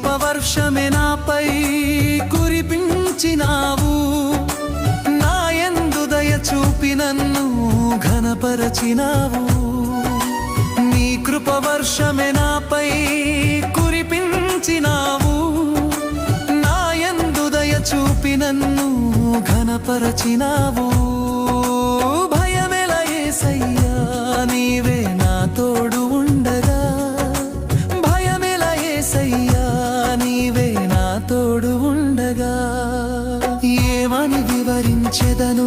కృపవర్షమే నాపై కురిపించినావు, నా యందు దయ చూపి నన్ను ఘనపరచినావు. నీ కృపవర్షమే నాపై కురిపించినావు, నా యందు దయ చూపి నన్ను ఘనపరచినావు. భయమెల యేసయ్యా నీవే నా తోడు ఉండగా, భయమెల యేసయ్యా నీవే నా తోడు ఉండగా. ఏమని వివరించెదను